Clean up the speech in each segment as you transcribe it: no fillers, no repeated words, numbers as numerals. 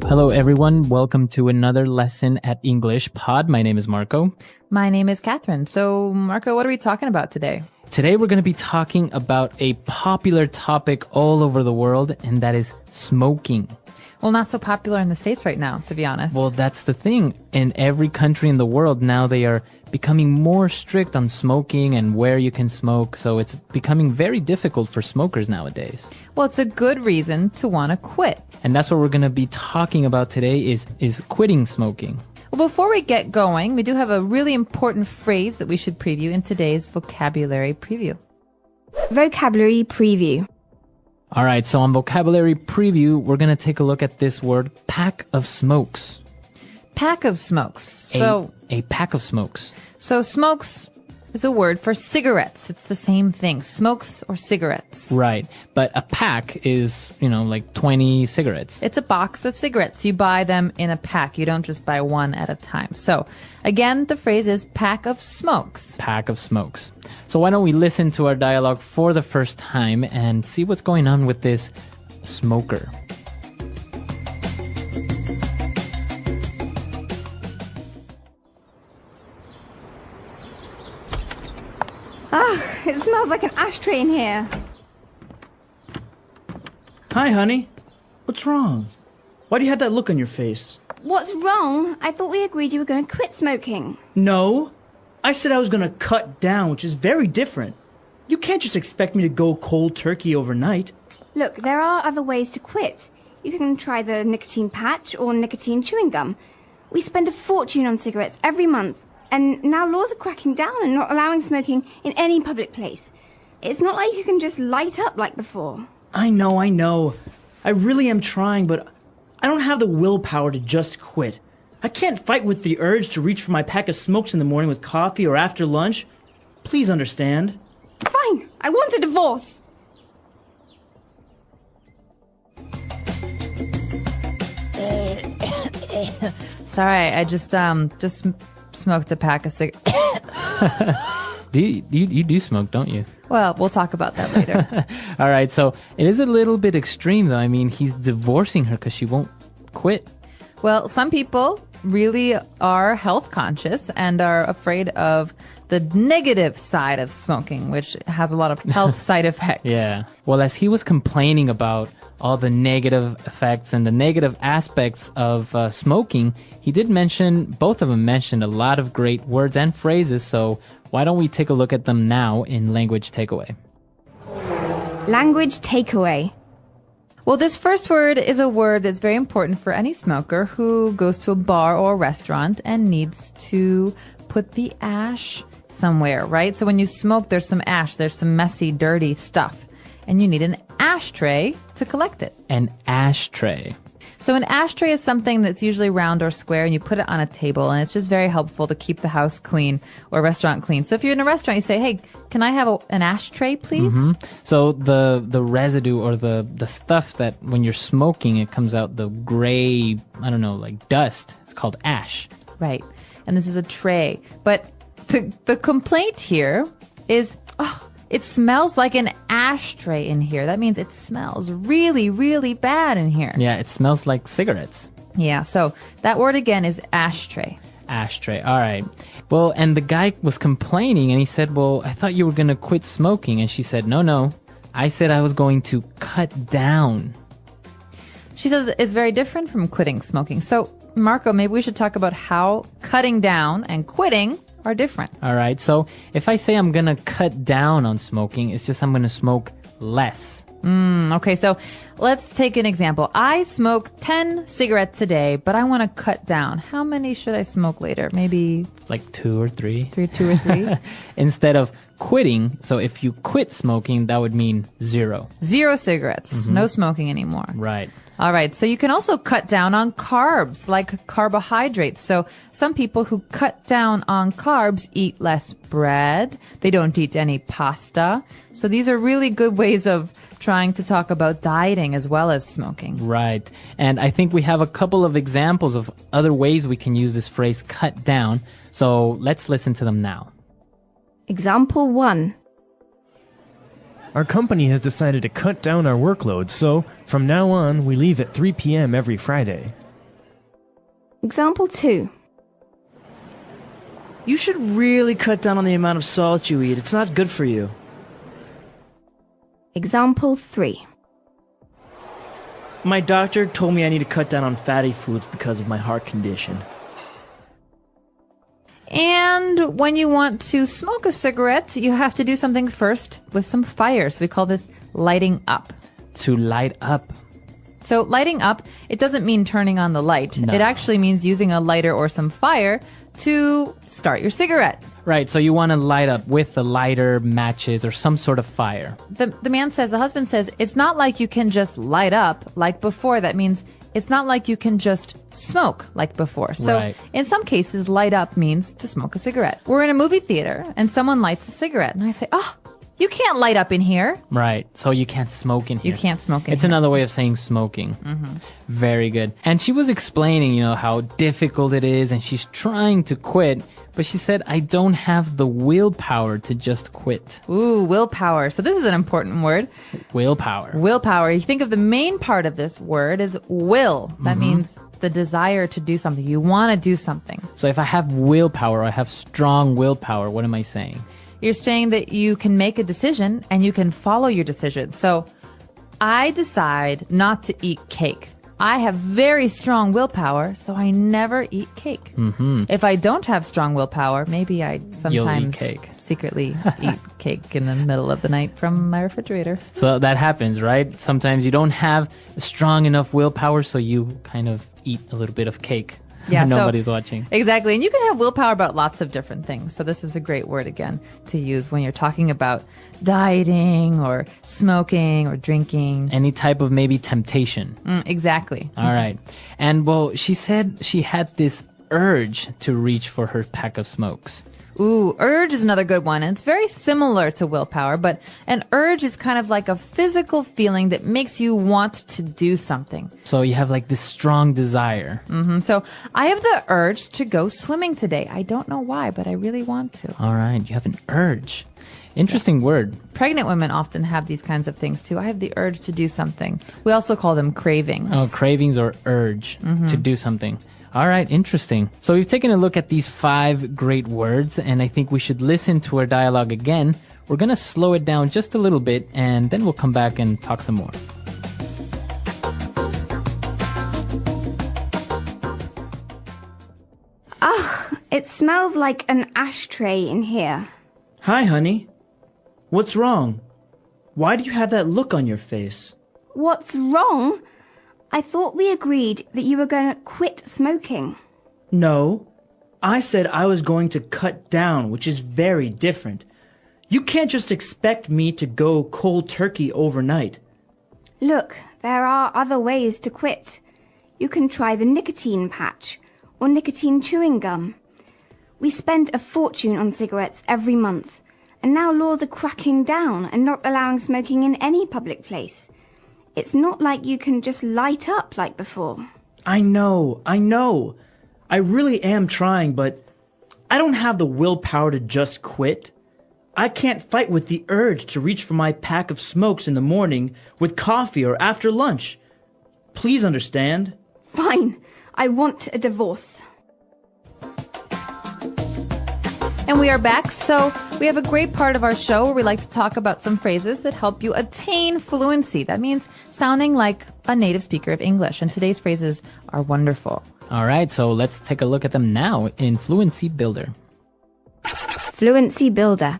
Hello, everyone. Welcome to another lesson at English Pod. My name is Marco. My name is Catherine. So, Marco, what are we talking about today? Today, we're going to be talking about a popular topic all over the world, and that is smoking. Well, not so popular in the States right now, to be honest. Well, that's the thing. In every country in the world now, they are becoming more strict on smoking and where you can smoke. So it's becoming very difficult for smokers nowadays. Well, it's a good reason to want to quit. And that's what we're going to be talking about today is quitting smoking. Well, before we get going, we do have a really important phrase that we should preview in today's vocabulary preview. Vocabulary preview. All right, so on vocabulary preview, we're going to take a look at this word, pack of smokes. Pack of smokes. A pack of smokes. So smokes is a word for cigarettes. It's the same thing, smokes or cigarettes. Right, but a pack is, like 20 cigarettes. It's a box of cigarettes. You buy them in a pack. You don't just buy one at a time. So, again, the phrase is pack of smokes. Pack of smokes. So why don't we listen to our dialogue for the first time and see what's going on with this smoker. It smells like an ashtray in here. Hi, honey. What's wrong? Why do you have that look on your face? What's wrong? I thought we agreed you were going to quit smoking. No. I said I was going to cut down, which is very different. You can't just expect me to go cold turkey overnight. Look, there are other ways to quit. You can try the nicotine patch or nicotine chewing gum. We spend a fortune on cigarettes every month. And now laws are cracking down and not allowing smoking in any public place. It's not like you can just light up like before. I know. I really am trying, but I don't have the willpower to just quit. I can't fight with the urge to reach for my pack of smokes in the morning with coffee or after lunch. Please understand. Fine, I want a divorce. Sorry, I just smoked a pack of cigarettes. You do smoke, don't you? Well, we'll talk about that later. All right, so it is a little bit extreme, though. I mean, he's divorcing her because she won't quit. Well, some people really are health conscious and are afraid of the negative side of smoking, which has a lot of health side effects. Yeah. Well, as he was complaining about all the negative effects and the negative aspects of smoking, he did mention, both of them mentioned a lot of great words and phrases, so why don't we take a look at them now in Language Takeaway? Language takeaway. Well, this first word is a word that's very important for any smoker who goes to a bar or a restaurant and needs to put the ash somewhere, right? So when you smoke, there's some ash, there's some messy, dirty stuff, and you need an ashtray to collect it. An ashtray. So an ashtray is something that's usually round or square, and you put it on a table, and it's just very helpful to keep the house clean or a restaurant clean. So if you're in a restaurant, you say, hey, can I have an ashtray, please? Mm-hmm. So the residue or the stuff that when you're smoking, it comes out the gray, I don't know, like dust. It's called ash. Right. And this is a tray. But the complaint here is, it smells like an ashtray in here. That means it smells really, really bad in here. Yeah, it smells like cigarettes. Yeah, so that word again is ashtray. Ashtray, all right. Well, and the guy was complaining, and he said, well, I thought you were going to quit smoking. And she said, no, I said I was going to cut down. She says it's very different from quitting smoking. So, Marco, maybe we should talk about how cutting down and quitting are different. All right. So if I say I'm going to cut down on smoking, it's just I'm going to smoke less. Okay, so let's take an example. I smoke 10 cigarettes a day, but I want to cut down. How many should I smoke later? Maybe like 2 or 3. 2 or 3. Instead of quitting. So if you quit smoking, that would mean 0. 0 cigarettes. No smoking anymore. Right. All right. So you can also cut down on carbs, like carbohydrates. So some people who cut down on carbs eat less bread. They don't eat any pasta. So these are really good ways of trying to talk about dieting as well as smoking. Right. And I think we have a couple of examples of other ways we can use this phrase cut down. So let's listen to them now. Example 1. Our company has decided to cut down our workload, so from now on, we leave at 3 p.m. every Friday. Example 2. You should really cut down on the amount of salt you eat. It's not good for you. Example 3. My doctor told me I need to cut down on fatty foods because of my heart condition. And when you want to smoke a cigarette, you have to do something first with some fire. So we call this lighting up. To light up. So lighting up, it doesn't mean turning on the light. No. It actually means using a lighter or some fire to start your cigarette. Right, so you want to light up with the lighter, matches, or some sort of fire. The husband says, it's not like you can just light up like before. That means it's not like you can just smoke like before. So Right. in some cases, light up means to smoke a cigarette. We're in a movie theater and someone lights a cigarette. And I say, oh, you can't light up in here. Right, so you can't smoke in here. You can't smoke in It's here. another way of saying smoking. Very good. And she was explaining, how difficult it is, and she's trying to quit, but she said, I don't have the willpower to just quit. Ooh, willpower. So this is an important word. Willpower. Willpower. You think of the main part of this word is will. That means the desire to do something. You want to do something. So if I have willpower, I have strong willpower, what am I saying? You're saying that you can make a decision and you can follow your decision. So I decide not to eat cake. I have very strong willpower, so I never eat cake. Mm-hmm. If I don't have strong willpower, maybe I sometimes cake. secretly eat cake in the middle of the night from my refrigerator. So that happens, right? Sometimes you don't have strong enough willpower, so you kind of eat a little bit of cake. Yeah, so- Nobody's watching. Exactly. And you can have willpower about lots of different things. So this is a great word, again, to use when you're talking about dieting or smoking or drinking. Any type of maybe temptation. Exactly. All right. And well, she said she had this urge to reach for her pack of smokes. Ooh, urge is another good one. And it's very similar to willpower, but an urge is kind of like a physical feeling that makes you want to do something. So you have like this strong desire. So I have the urge to go swimming today. I don't know why, but I really want to. All right. You have an urge. Interesting word. Pregnant women often have these kinds of things too. I have the urge to do something. We also call them cravings. Oh, cravings or urge to do something. All right, interesting. So we've taken a look at these 5 great words, and I think we should listen to our dialogue again. We're going to slow it down just a little bit, and then we'll come back and talk some more. It smells like an ashtray in here. Hi, honey. What's wrong? Why do you have that look on your face? What's wrong? I thought we agreed that you were going to quit smoking. No, I said I was going to cut down, which is very different. You can't just expect me to go cold turkey overnight. Look, there are other ways to quit. You can try the nicotine patch or nicotine chewing gum. We spend a fortune on cigarettes every month, and now laws are cracking down and not allowing smoking in any public place. It's not like you can just light up like before. I know. I really am trying, but I don't have the willpower to just quit. I can't fight with the urge to reach for my pack of smokes in the morning with coffee or after lunch. Please understand. Fine, I want a divorce. And we are back. So we have a great part of our show where we like to talk about some phrases that help you attain fluency. That means sounding like a native speaker of English. And today's phrases are wonderful. All right, so let's take a look at them now in Fluency Builder. Fluency Builder.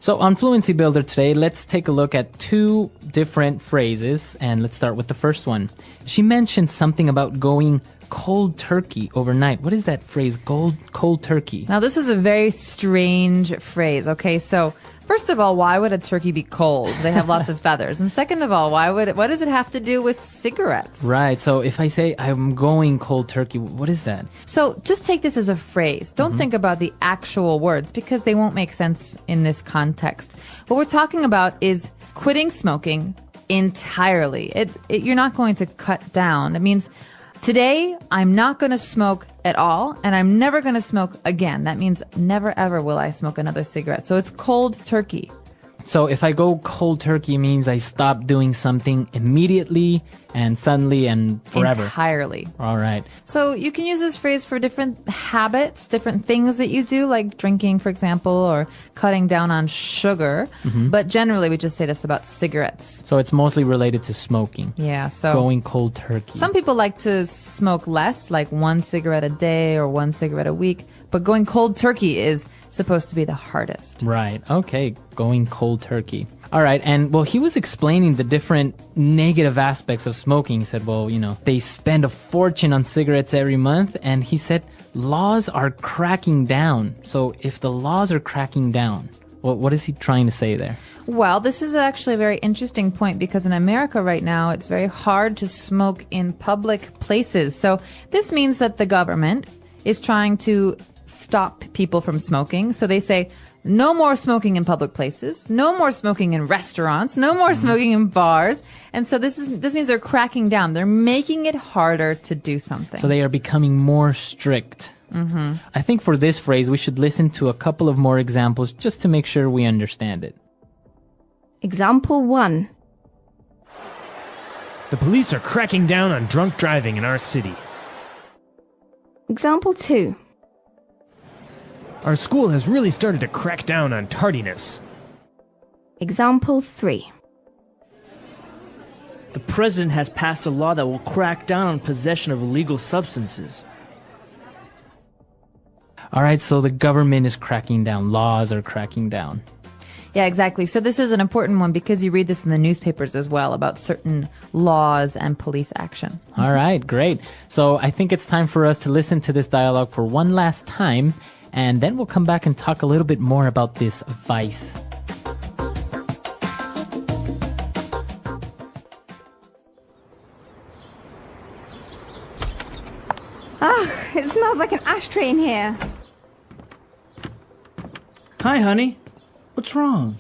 So on Fluency Builder today, let's take a look at 2 different phrases, and let's start with the first one. She mentioned something about going cold turkey overnight. What is that phrase, cold turkey? Now, this is a very strange phrase, okay? So, first of all, why would a turkey be cold? They have lots of feathers. And second of all, what does it have to do with cigarettes? Right, so if I say I'm going cold turkey, what is that? So just take this as a phrase. Don't think about the actual words because they won't make sense in this context. What we're talking about is quitting smoking entirely. You're not going to cut down. It means today I'm not going to smoke at all, and I'm never going to smoke again. That means never ever will I smoke another cigarette. So it's cold turkey. So if I go cold turkey means I stop doing something immediately and suddenly and forever. Entirely. All right. So you can use this phrase for different habits, different things that you do, like drinking, for example, or cutting down on sugar. But generally, we just say this about cigarettes. So it's mostly related to smoking. Yeah, so Going cold turkey. some people like to smoke less, like 1 cigarette a day or 1 cigarette a week. But going cold turkey is supposed to be the hardest. Right. Okay. Going cold turkey. All right. And well, he was explaining the different negative aspects of smoking. He said, well, they spend a fortune on cigarettes every month. And he said, laws are cracking down. So if the laws are cracking down, what is he trying to say there? Well, this is actually a very interesting point because in America right now, it's very hard to smoke in public places. So this means that the government is trying to stop people from smoking. So they say, no more smoking in public places, no more smoking in restaurants, no more smoking in bars. And so this means they're cracking down. They're making it harder to do something. So they are becoming more strict. I think for this phrase, we should listen to a couple of more examples just to make sure we understand it. Example 1. The police are cracking down on drunk driving in our city. Example 2. Our school has really started to crack down on tardiness. Example 3. The president has passed a law that will crack down on possession of illegal substances. All right. So the government is cracking down. Laws are cracking down. Yeah, exactly. So this is an important one because you read this in the newspapers as well about certain laws and police action. All right. Great. So I think it's time for us to listen to this dialogue for one last time. And then we'll come back and talk a little bit more about this vice. It smells like an ashtray in here. Hi, honey. What's wrong?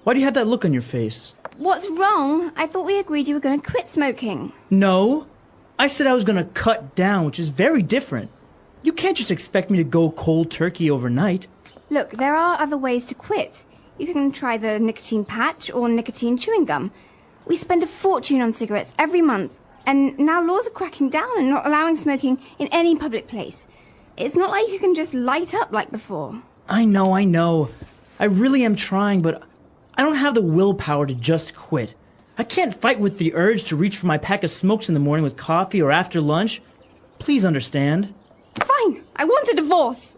Why do you have that look on your face? What's wrong? I thought we agreed you were going to quit smoking. No. I said I was going to cut down, which is very different. You can't just expect me to go cold turkey overnight. Look, there are other ways to quit. You can try the nicotine patch or nicotine chewing gum. We spend a fortune on cigarettes every month. And now laws are cracking down and not allowing smoking in any public place. It's not like you can just light up like before. I know. I really am trying, but I don't have the willpower to just quit. I can't fight with the urge to reach for my pack of smokes in the morning with coffee or after lunch. Please understand. Fine, I want a divorce.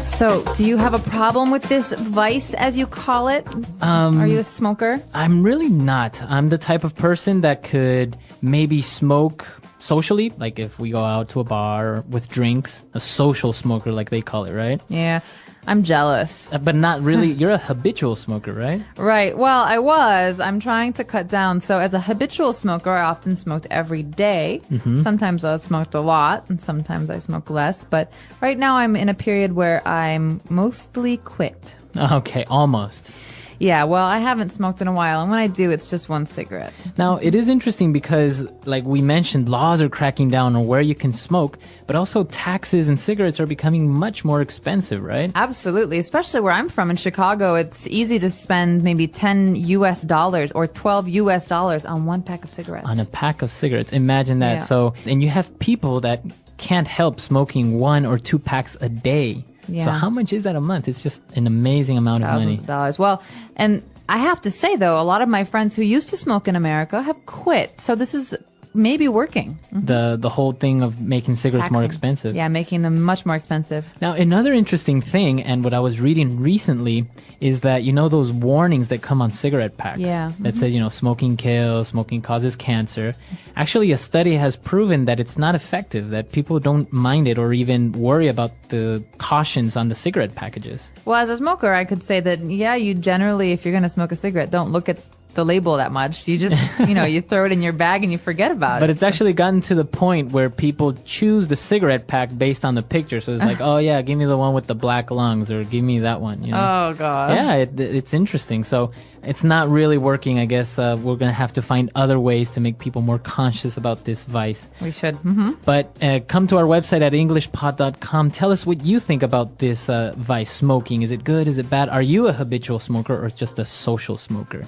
So, do you have a problem with this vice, as you call it? Are you a smoker? I'm really not. I'm the type of person that could maybe smoke socially, like if we go out to a bar with drinks, a social smoker like they call it, right? Yeah, I'm jealous. But not really. You're a habitual smoker, right? Right. Well, I'm trying to cut down. So as a habitual smoker, I often smoked every day. Sometimes I smoked a lot and sometimes I smoke less. But right now I'm in a period where I'm mostly quit. Okay, almost. Yeah, well, I haven't smoked in a while, and when I do, it's just 1 cigarette. Now, it is interesting because, like we mentioned, laws are cracking down on where you can smoke, but also taxes and cigarettes are becoming much more expensive, right? Absolutely, especially where I'm from in Chicago. It's easy to spend maybe $10 or $12 on 1 pack of cigarettes. On a pack of cigarettes. Imagine that. Yeah. So, and you have people that can't help smoking 1 or 2 packs a day. Yeah. So how much is that a month? It's just an amazing amount of money. Thousands of dollars. Well, and I have to say, though, a lot of my friends who used to smoke in America have quit. So this is maybe working. The whole thing of making cigarettes more Taxing. expensive. Yeah, making them much more expensive. Now, another interesting thing, and what I was reading recently, is that, those warnings that come on cigarette packs Yeah. that says, smoking kills, smoking causes cancer. Actually, a study has proven that it's not effective, that people don't mind it or even worry about the cautions on the cigarette packages. Well, as a smoker, I could say that, yeah, you generally, if you're going to smoke a cigarette, don't look at the label that much. You just, you throw it in your bag and you forget about it. But it's actually gotten to the point where people choose the cigarette pack based on the picture. So it's like, oh yeah, give me the one with the black lungs, or give me that one. Oh God. Yeah, it's interesting. So it's not really working. I guess we're gonna have to find other ways to make people more conscious about this vice. We should. But come to our website at englishpod.com. Tell us what you think about this vice, smoking. Is it good? Is it bad? Are you a habitual smoker or just a social smoker?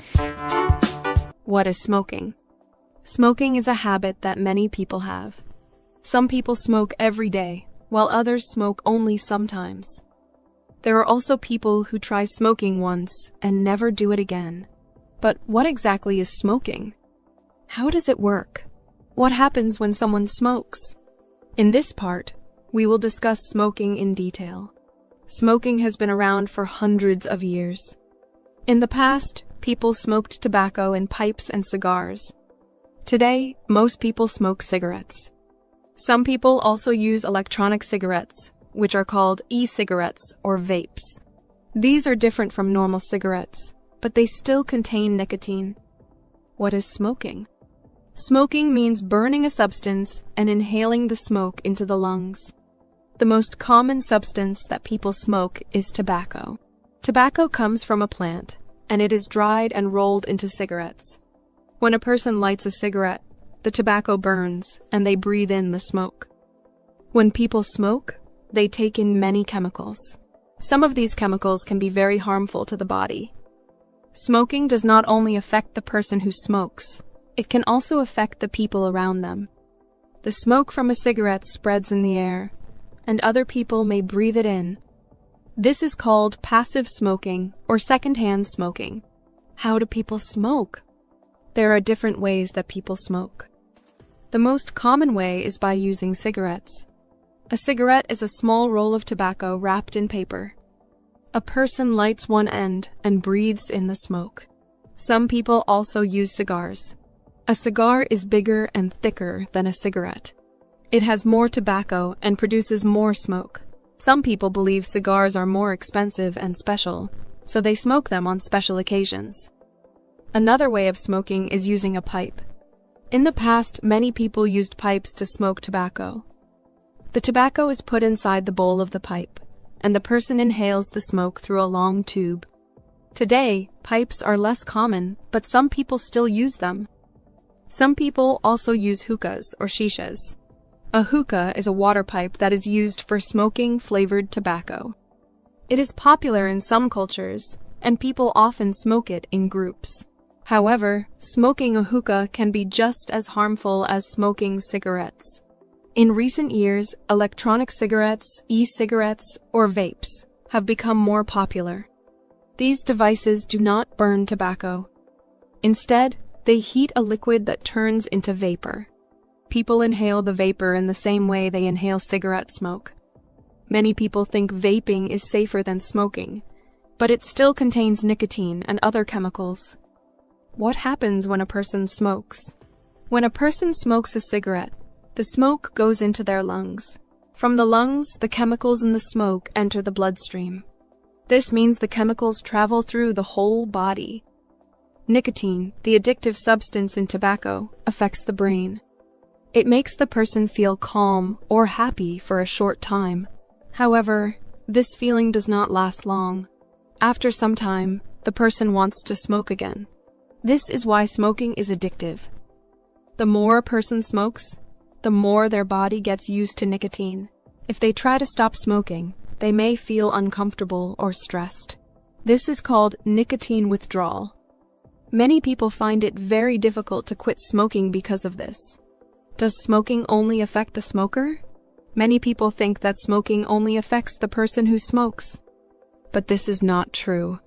What is smoking? Smoking is a habit that many people have. Some people smoke every day, while others smoke only sometimes. There are also people who try smoking once and never do it again. But what exactly is smoking? How does it work? What happens when someone smokes? In this part, we will discuss smoking in detail. Smoking has been around for hundreds of years. In the past, people smoked tobacco in pipes and cigars. Today, most people smoke cigarettes. Some people also use electronic cigarettes, which are called e-cigarettes or vapes. These are different from normal cigarettes, but they still contain nicotine. What is smoking? Smoking means burning a substance and inhaling the smoke into the lungs. The most common substance that people smoke is tobacco. Tobacco comes from a plant, and it is dried and rolled into cigarettes. When a person lights a cigarette, the tobacco burns and they breathe in the smoke. When people smoke, they take in many chemicals. Some of these chemicals can be very harmful to the body. Smoking does not only affect the person who smokes, it can also affect the people around them. The smoke from a cigarette spreads in the air, and other people may breathe it in. This is called passive smoking or secondhand smoking. How do people smoke? There are different ways that people smoke. The most common way is by using cigarettes. A cigarette is a small roll of tobacco wrapped in paper. A person lights one end and breathes in the smoke. Some people also use cigars. A cigar is bigger and thicker than a cigarette. It has more tobacco and produces more smoke. Some people believe cigars are more expensive and special, so they smoke them on special occasions. Another way of smoking is using a pipe. In the past, many people used pipes to smoke tobacco. The tobacco is put inside the bowl of the pipe, and the person inhales the smoke through a long tube. Today, pipes are less common, but some people still use them. Some people also use hookahs or shishas. A hookah is a water pipe that is used for smoking flavored tobacco. It is popular in some cultures, and people often smoke it in groups. However, smoking a hookah can be just as harmful as smoking cigarettes. In recent years, electronic cigarettes, e-cigarettes, or vapes have become more popular. These devices do not burn tobacco. Instead, they heat a liquid that turns into vapor. People inhale the vapor in the same way they inhale cigarette smoke. Many people think vaping is safer than smoking, but it still contains nicotine and other chemicals. What happens when a person smokes? When a person smokes a cigarette, the smoke goes into their lungs. From the lungs, the chemicals in the smoke enter the bloodstream. This means the chemicals travel through the whole body. Nicotine, the addictive substance in tobacco, affects the brain. It makes the person feel calm or happy for a short time. However, this feeling does not last long. After some time, the person wants to smoke again. This is why smoking is addictive. The more a person smokes, the more their body gets used to nicotine. If they try to stop smoking, they may feel uncomfortable or stressed. This is called nicotine withdrawal. Many people find it very difficult to quit smoking because of this. Does smoking only affect the smoker? Many people think that smoking only affects the person who smokes. But this is not true.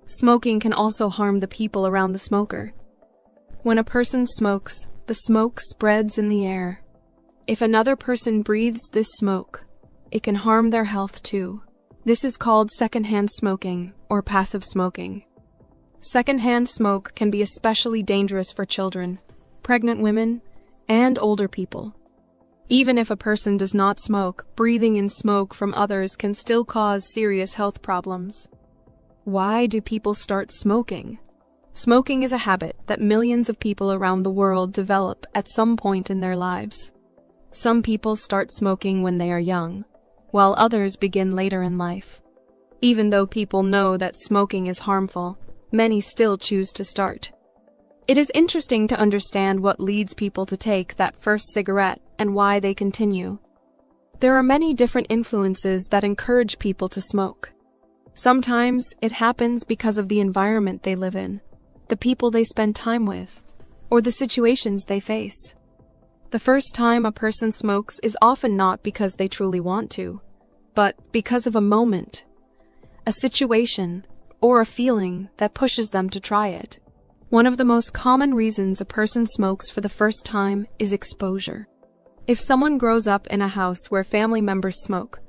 Smoking can also harm the people around the smoker. When a person smokes, the smoke spreads in the air. If another person breathes this smoke, it can harm their health too. This is called secondhand smoking or passive smoking. Secondhand smoke can be especially dangerous for children, pregnant women, and older people. Even if a person does not smoke, breathing in smoke from others can still cause serious health problems. Why do people start smoking? Smoking is a habit that millions of people around the world develop at some point in their lives. Some people start smoking when they are young, while others begin later in life. Even though people know that smoking is harmful, many still choose to start. It is interesting to understand what leads people to take that first cigarette and why they continue. There are many different influences that encourage people to smoke. Sometimes it happens because of the environment they live in, the people they spend time with, or the situations they face. The first time a person smokes is often not because they truly want to, but because of a moment, a situation, or a feeling that pushes them to try it. One of the most common reasons a person smokes for the first time is exposure. If someone grows up in a house where family members smoke,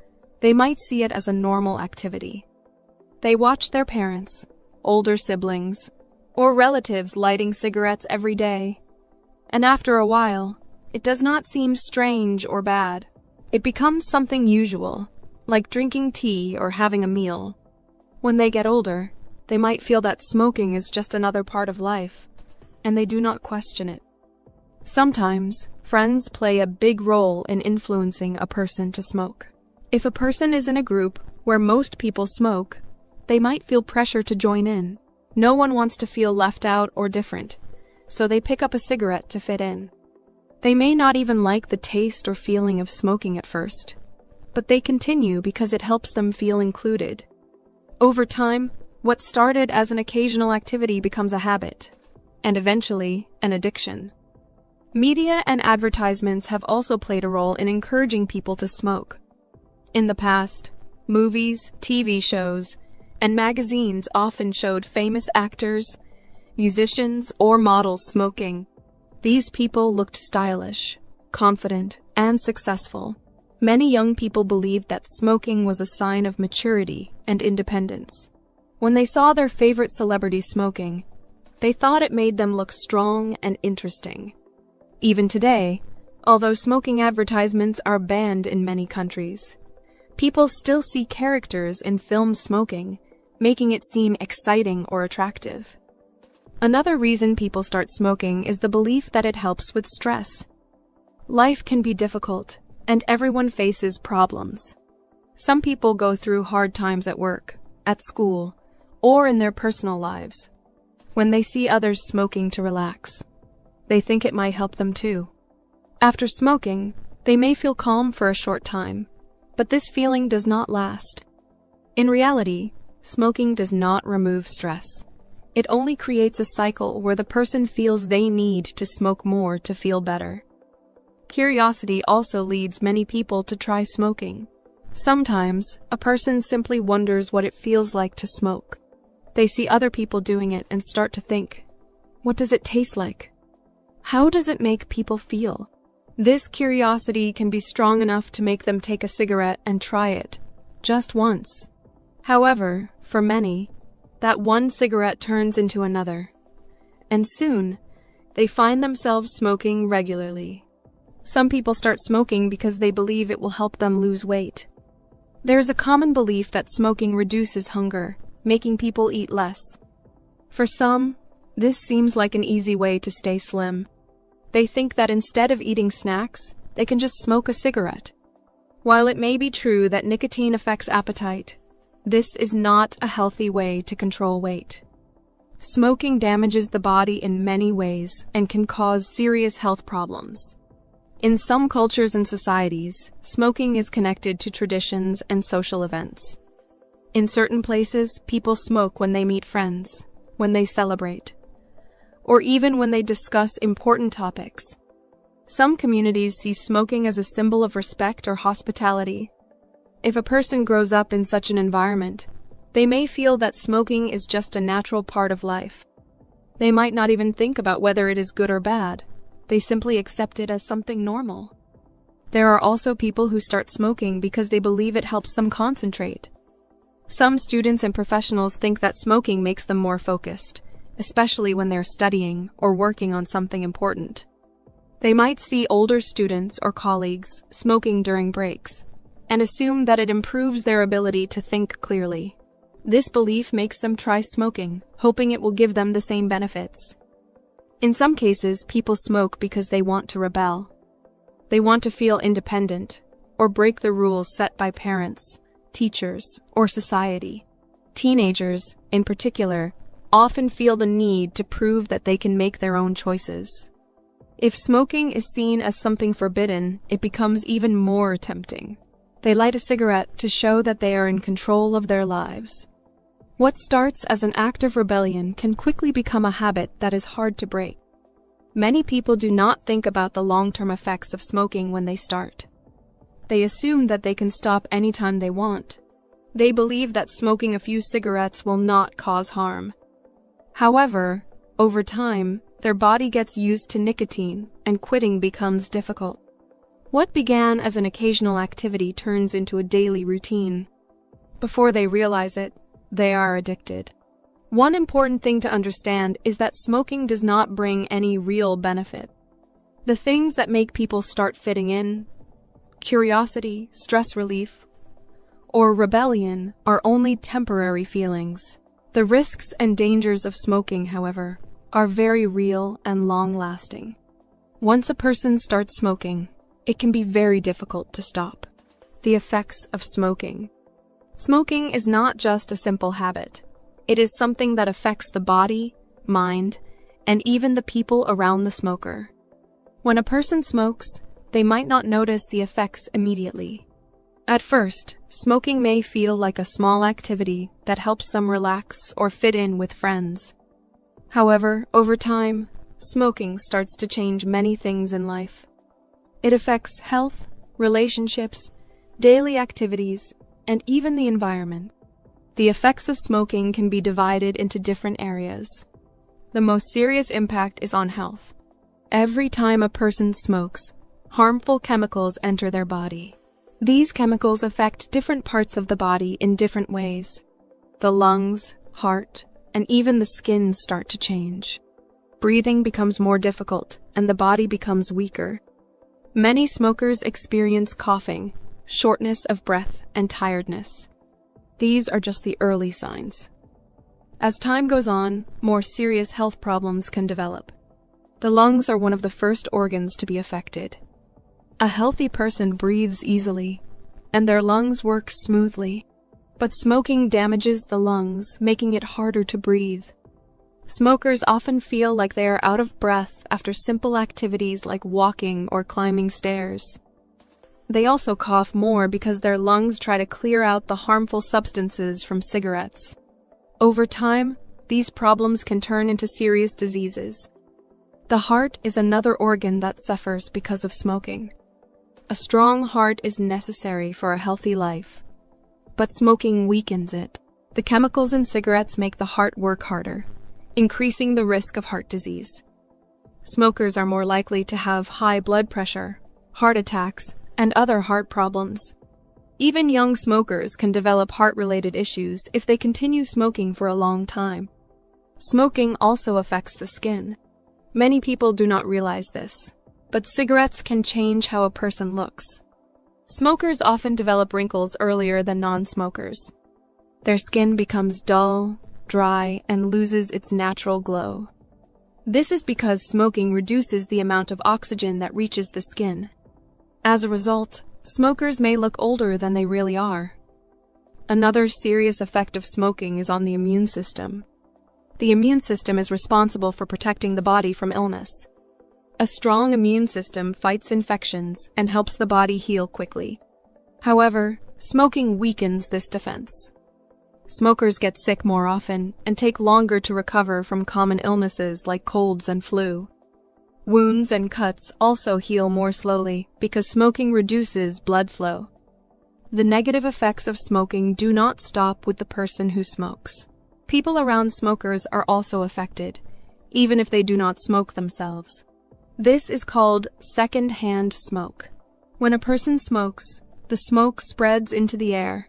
they might see it as a normal activity. They watch their parents, older siblings, or relatives lighting cigarettes every day, and after a while, it does not seem strange or bad. It becomes something usual, like drinking tea or having a meal. When they get older, they might feel that smoking is just another part of life, and they do not question it. Sometimes, friends play a big role in influencing a person to smoke. If a person is in a group where most people smoke, they might feel pressure to join in. No one wants to feel left out or different, so they pick up a cigarette to fit in. They may not even like the taste or feeling of smoking at first, but they continue because it helps them feel included. Over time, what started as an occasional activity becomes a habit, and eventually an addiction. Media and advertisements have also played a role in encouraging people to smoke. In the past, movies, TV shows, and magazines often showed famous actors, musicians, or models smoking. These people looked stylish, confident, and successful. Many young people believed that smoking was a sign of maturity and independence. When they saw their favorite celebrity smoking, they thought it made them look strong and interesting. Even today, although smoking advertisements are banned in many countries, people still see characters in films smoking, making it seem exciting or attractive. Another reason people start smoking is the belief that it helps with stress. Life can be difficult, and everyone faces problems. Some people go through hard times at work, at school, or in their personal lives. When they see others smoking to relax, they think it might help them too. After smoking, they may feel calm for a short time, but this feeling does not last. In reality, smoking does not remove stress. It only creates a cycle where the person feels they need to smoke more to feel better. Curiosity also leads many people to try smoking. Sometimes, a person simply wonders what it feels like to smoke. They see other people doing it and start to think, what does it taste like? How does it make people feel? This curiosity can be strong enough to make them take a cigarette and try it, just once. However, for many, that one cigarette turns into another, and soon, they find themselves smoking regularly. Some people start smoking because they believe it will help them lose weight. There is a common belief that smoking reduces hunger, making people eat less. For some, this seems like an easy way to stay slim. They think that instead of eating snacks, they can just smoke a cigarette. While it may be true that nicotine affects appetite, this is not a healthy way to control weight. Smoking damages the body in many ways and can cause serious health problems. In some cultures and societies, smoking is connected to traditions and social events. In certain places, people smoke when they meet friends, when they celebrate, or even when they discuss important topics. Some communities see smoking as a symbol of respect or hospitality. If a person grows up in such an environment, they may feel that smoking is just a natural part of life. They might not even think about whether it is good or bad. They simply accept it as something normal. There are also people who start smoking because they believe it helps them concentrate. Some students and professionals think that smoking makes them more focused, especially when they're studying or working on something important. They might see older students or colleagues smoking during breaks and assume that it improves their ability to think clearly. This belief makes them try smoking, hoping it will give them the same benefits. In some cases, people smoke because they want to rebel. They want to feel independent, or break the rules set by parents, teachers, or society. Teenagers, in particular, often feel the need to prove that they can make their own choices. If smoking is seen as something forbidden, it becomes even more tempting. They light a cigarette to show that they are in control of their lives. What starts as an act of rebellion can quickly become a habit that is hard to break. Many people do not think about the long-term effects of smoking when they start. They assume that they can stop anytime they want. They believe that smoking a few cigarettes will not cause harm. However, over time, their body gets used to nicotine and quitting becomes difficult. What began as an occasional activity turns into a daily routine. Before they realize it, they are addicted. One important thing to understand is that smoking does not bring any real benefit. The things that make people start fitting in, curiosity, stress relief, or rebellion are only temporary feelings. The risks and dangers of smoking, however, are very real and long-lasting. Once a person starts smoking, it can be very difficult to stop. The effects of smoking. Smoking is not just a simple habit. It is something that affects the body, mind, and even the people around the smoker. When a person smokes, they might not notice the effects immediately. At first, smoking may feel like a small activity that helps them relax or fit in with friends. However, over time, smoking starts to change many things in life. It affects health, relationships, daily activities, and even the environment. The effects of smoking can be divided into different areas. The most serious impact is on health. Every time a person smokes, harmful chemicals enter their body. These chemicals affect different parts of the body in different ways. The lungs, heart, and even the skin start to change. Breathing becomes more difficult, and the body becomes weaker. Many smokers experience coughing, shortness of breath, and tiredness. These are just the early signs. As time goes on, more serious health problems can develop. The lungs are one of the first organs to be affected. A healthy person breathes easily, and their lungs work smoothly. But smoking damages the lungs, making it harder to breathe. Smokers often feel like they are out of breath after simple activities like walking or climbing stairs. They also cough more because their lungs try to clear out the harmful substances from cigarettes. Over time, these problems can turn into serious diseases. The heart is another organ that suffers because of smoking. A strong heart is necessary for a healthy life, but smoking weakens it. The chemicals in cigarettes make the heart work harder, increasing the risk of heart disease. Smokers are more likely to have high blood pressure, heart attacks, and other heart problems. Even young smokers can develop heart-related issues if they continue smoking for a long time. Smoking also affects the skin. Many people do not realize this, but cigarettes can change how a person looks. Smokers often develop wrinkles earlier than non-smokers. Their skin becomes dull, dry, and loses its natural glow. This is because smoking reduces the amount of oxygen that reaches the skin. As a result, smokers may look older than they really are. Another serious effect of smoking is on the immune system. The immune system is responsible for protecting the body from illness. A strong immune system fights infections and helps the body heal quickly. However, smoking weakens this defense. Smokers get sick more often and take longer to recover from common illnesses like colds and flu. Wounds and cuts also heal more slowly because smoking reduces blood flow. The negative effects of smoking do not stop with the person who smokes. People around smokers are also affected, even if they do not smoke themselves. This is called second-hand smoke. When a person smokes, the smoke spreads into the air.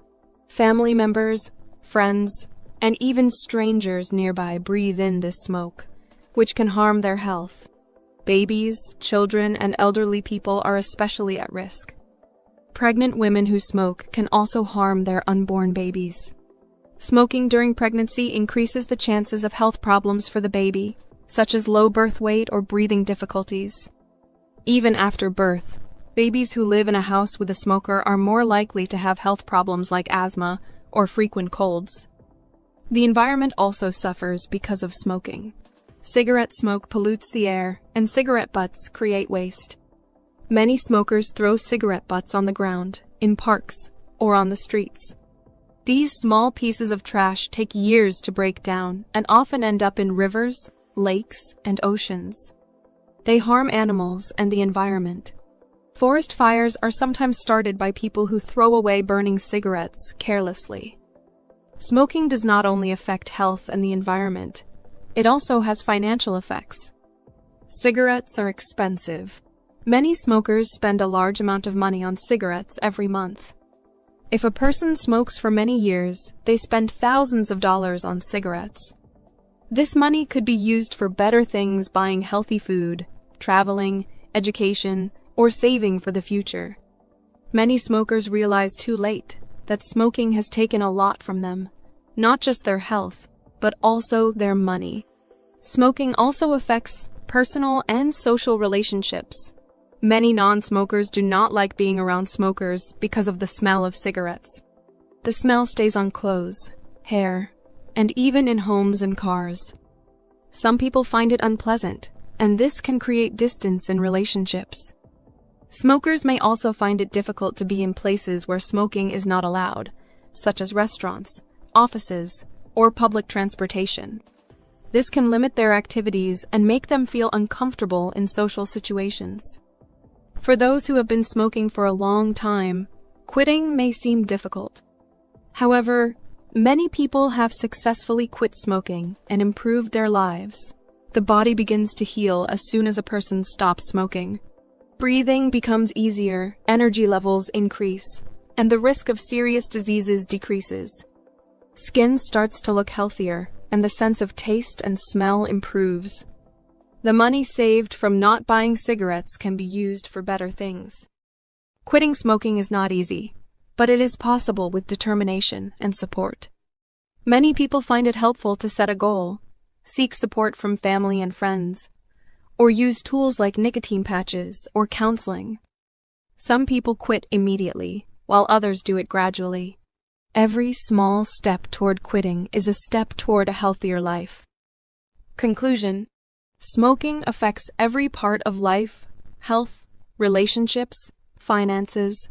Family members, friends, and even strangers nearby breathe in this smoke, which can harm their health. Babies, children, and elderly people are especially at risk. Pregnant women who smoke can also harm their unborn babies. Smoking during pregnancy increases the chances of health problems for the baby, such as low birth weight or breathing difficulties. Even after birth, babies who live in a house with a smoker are more likely to have health problems like asthma or frequent colds. The environment also suffers because of smoking. Cigarette smoke pollutes the air, and cigarette butts create waste. Many smokers throw cigarette butts on the ground, in parks, or on the streets. These small pieces of trash take years to break down and often end up in rivers, lakes, and oceans. They harm animals and the environment. Forest fires are sometimes started by people who throw away burning cigarettes carelessly. Smoking does not only affect health and the environment, it also has financial effects. Cigarettes are expensive. Many smokers spend a large amount of money on cigarettes every month. If a person smokes for many years, they spend thousands of dollars on cigarettes. This money could be used for better things, buying healthy food, traveling, education, or saving for the future. Many smokers realize too late that smoking has taken a lot from them, not just their health, but also their money. Smoking also affects personal and social relationships. Many non-smokers do not like being around smokers because of the smell of cigarettes. The smell stays on clothes, hair, and even in homes and cars. Some people find it unpleasant, and this can create distance in relationships. Smokers may also find it difficult to be in places where smoking is not allowed, such as restaurants, offices, or public transportation. This can limit their activities and make them feel uncomfortable in social situations. For those who have been smoking for a long time, quitting may seem difficult. However, many people have successfully quit smoking and improved their lives. The body begins to heal as soon as a person stops smoking. Breathing becomes easier, energy levels increase, and the risk of serious diseases decreases. Skin starts to look healthier, and the sense of taste and smell improves. The money saved from not buying cigarettes can be used for better things. Quitting smoking is not easy, but it is possible with determination and support. Many people find it helpful to set a goal, seek support from family and friends, or use tools like nicotine patches or counseling. Some people quit immediately, while others do it gradually. Every small step toward quitting is a step toward a healthier life. Conclusion: smoking affects every part of life, health, relationships, finances,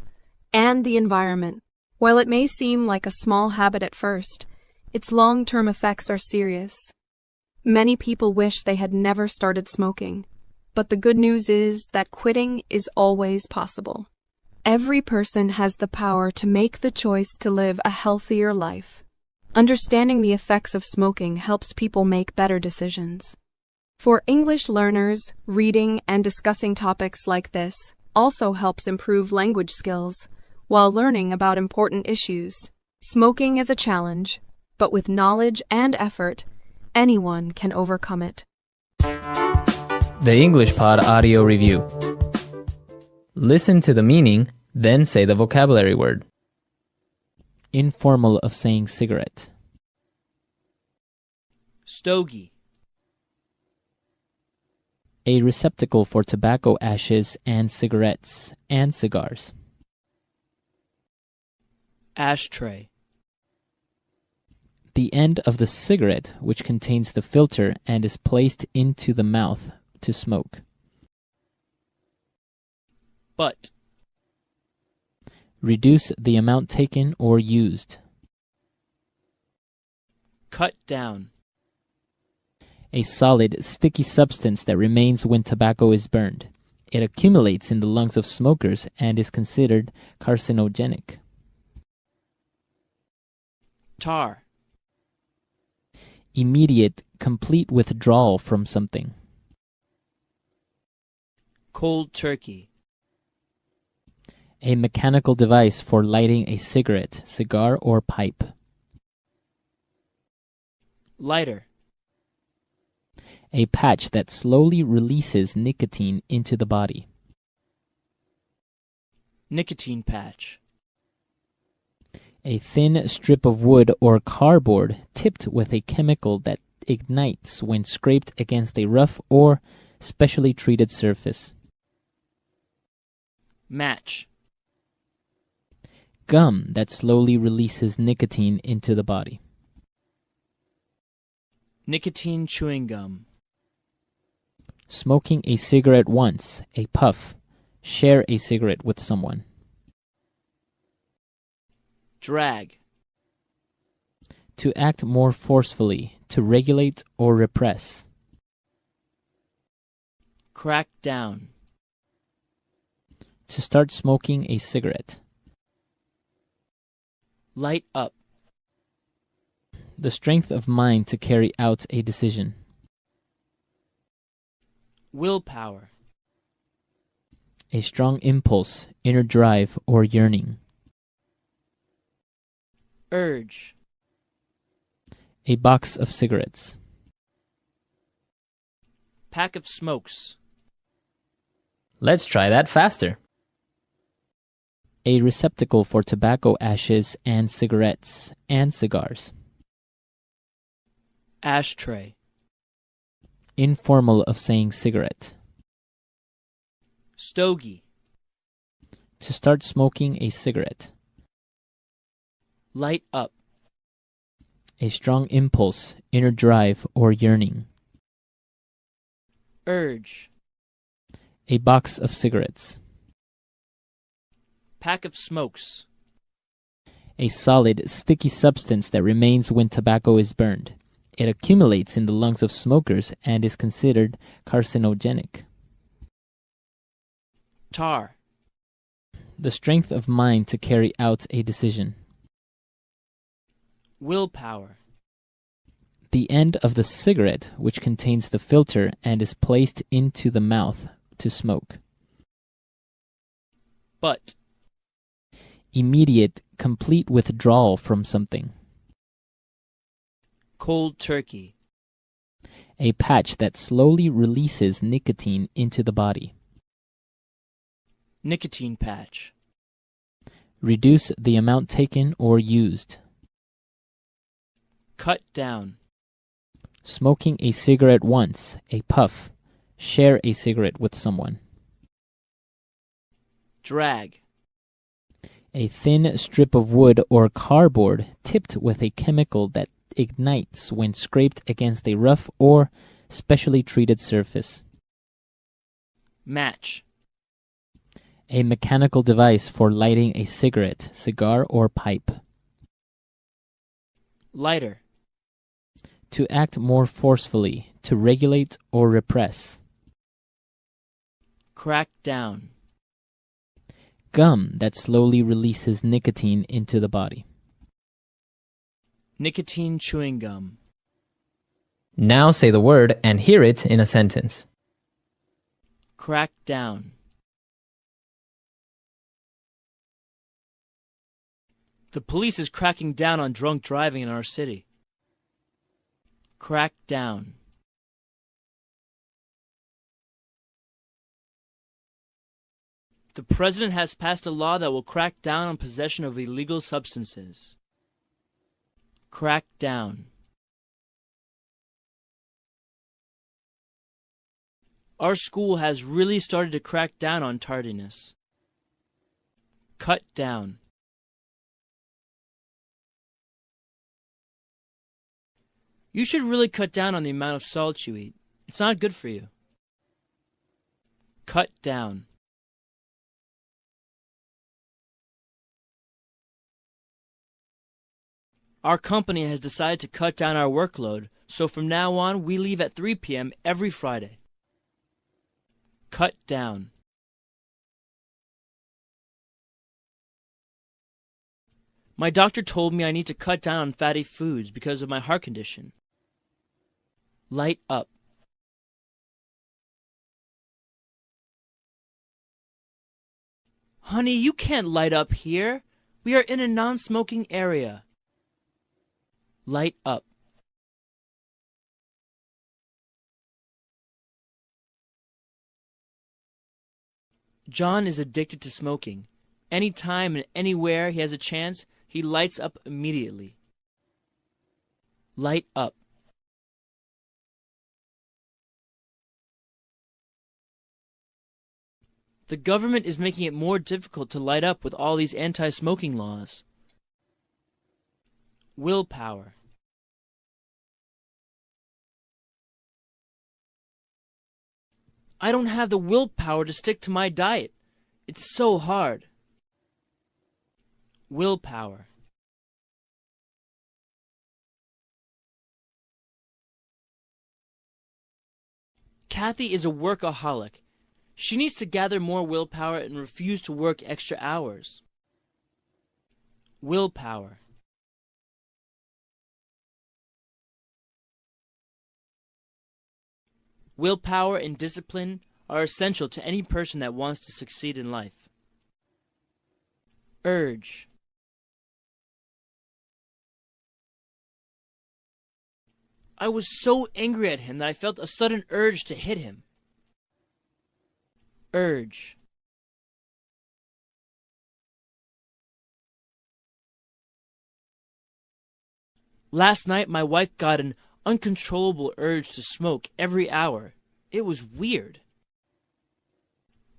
and the environment. While it may seem like a small habit at first, its long-term effects are serious. Many people wish they had never started smoking, but the good news is that quitting is always possible. Every person has the power to make the choice to live a healthier life. Understanding the effects of smoking helps people make better decisions. For English learners, reading and discussing topics like this also helps improve language skills while learning about important issues. Smoking is a challenge, but with knowledge and effort, anyone can overcome it. The English Pod Audio Review. Listen to the meaning, then say the vocabulary word. Informal of saying cigarette. Stogie. A receptacle for tobacco ashes and cigarettes and cigars. Ashtray. The end of the cigarette which contains the filter and is placed into the mouth to smoke. Butt. Reduce the amount taken or used. Cut down. A solid, sticky substance that remains when tobacco is burned. It accumulates in the lungs of smokers and is considered carcinogenic. Tar. Immediate, complete withdrawal from something. Cold turkey. A mechanical device for lighting a cigarette, cigar, or pipe. Lighter. A patch that slowly releases nicotine into the body. Nicotine patch. A thin strip of wood or cardboard tipped with a chemical that ignites when scraped against a rough or specially treated surface. Match. Gum that slowly releases nicotine into the body. Nicotine chewing gum. Smoking a cigarette once, a puff. Share a cigarette with someone. Drag. To act more forcefully, to regulate or repress. Crack down. To start smoking a cigarette. Light up. The strength of mind to carry out a decision. Willpower. A strong impulse, inner drive, or yearning. Urge. A box of cigarettes. Pack of smokes. Let's try that faster. A receptacle for tobacco ashes and cigarettes and cigars. Ashtray. Informal of saying cigarette. Stogie. To start smoking a cigarette. Light up. A strong impulse, inner drive, or yearning. Urge. A box of cigarettes. Pack of smokes. A solid, sticky substance that remains when tobacco is burned. It accumulates in the lungs of smokers and is considered carcinogenic. Tar. The strength of mind to carry out a decision. Willpower. The end of the cigarette, which contains the filter and is placed into the mouth to smoke. Butt. Immediate, complete withdrawal from something. Cold turkey. A patch that slowly releases nicotine into the body. Nicotine patch. Reduce the amount taken or used. Cut down. Smoking a cigarette once, a puff. Share a cigarette with someone. Drag. A thin strip of wood or cardboard tipped with a chemical that ignites when scraped against a rough or specially treated surface. Match. A mechanical device for lighting a cigarette, cigar, or pipe. Lighter. To act more forcefully, to regulate or repress. Crack down. Gum that slowly releases nicotine into the body. Nicotine chewing gum. Now say the word and hear it in a sentence. Crack down. The police is cracking down on drunk driving in our city. Crack down. The president has passed a law that will crack down on possession of illegal substances. Crack down. Our school has really started to crack down on tardiness. Cut down. You should really cut down on the amount of salt you eat. It's not good for you. Cut down. Our company has decided to cut down our workload, so from now on we leave at 3 p.m. every Friday. Cut down. My doctor told me I need to cut down on fatty foods because of my heart condition. Light up. Honey, you can't light up here. We are in a non-smoking area. Light up. John is addicted to smoking. Anytime and anywhere he has a chance, He lights up immediately. Light up. The government is making it more difficult to light up with all these anti-smoking laws. Willpower. I don't have the willpower to stick to my diet. It's so hard. Willpower. Kathy is a workaholic. She needs to gather more willpower and refuse to work extra hours. Willpower. Willpower and discipline are essential to any person that wants to succeed in life. Urge. I was so angry at him that I felt a sudden urge to hit him. Urge. Last night, my wife got an uncontrollable urge to smoke every hour. It was weird.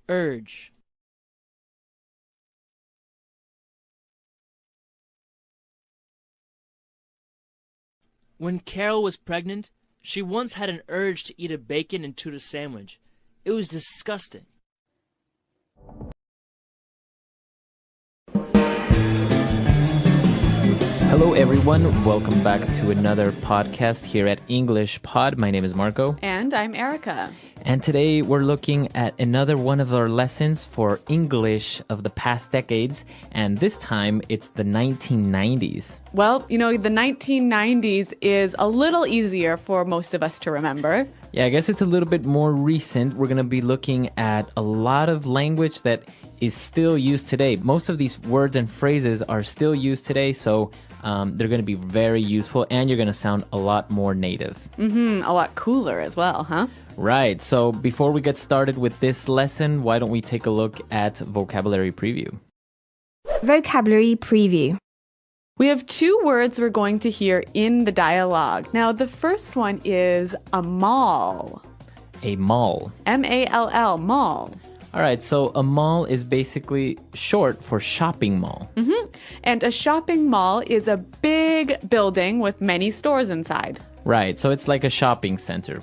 Urge. When Carol was pregnant, she once had an urge to eat a bacon and tuna sandwich. It was disgusting. Hello, everyone. Welcome back to another podcast here at English Pod. My name is Marco. And I'm Erika. And today we're looking at another one of our lessons for English of the past decades. And this time it's the 1990s. Well, the 1990s is a little easier for most of us to remember. Yeah, I guess it's a little bit more recent. We're going to be looking at a lot of language that is still used today. Most of these words and phrases are still used today, so they're going to be very useful, and you're going to sound a lot more native. A lot cooler as well, huh? Right. So before we get started with this lesson, why don't we take a look at vocabulary preview? Vocabulary preview. We have two words we're going to hear in the dialogue. Now, the first one is a mall. A mall. M-A-L-L, mall. All right, so a mall is basically short for shopping mall. And a shopping mall is a big building with many stores inside. Right, so it's like a shopping center.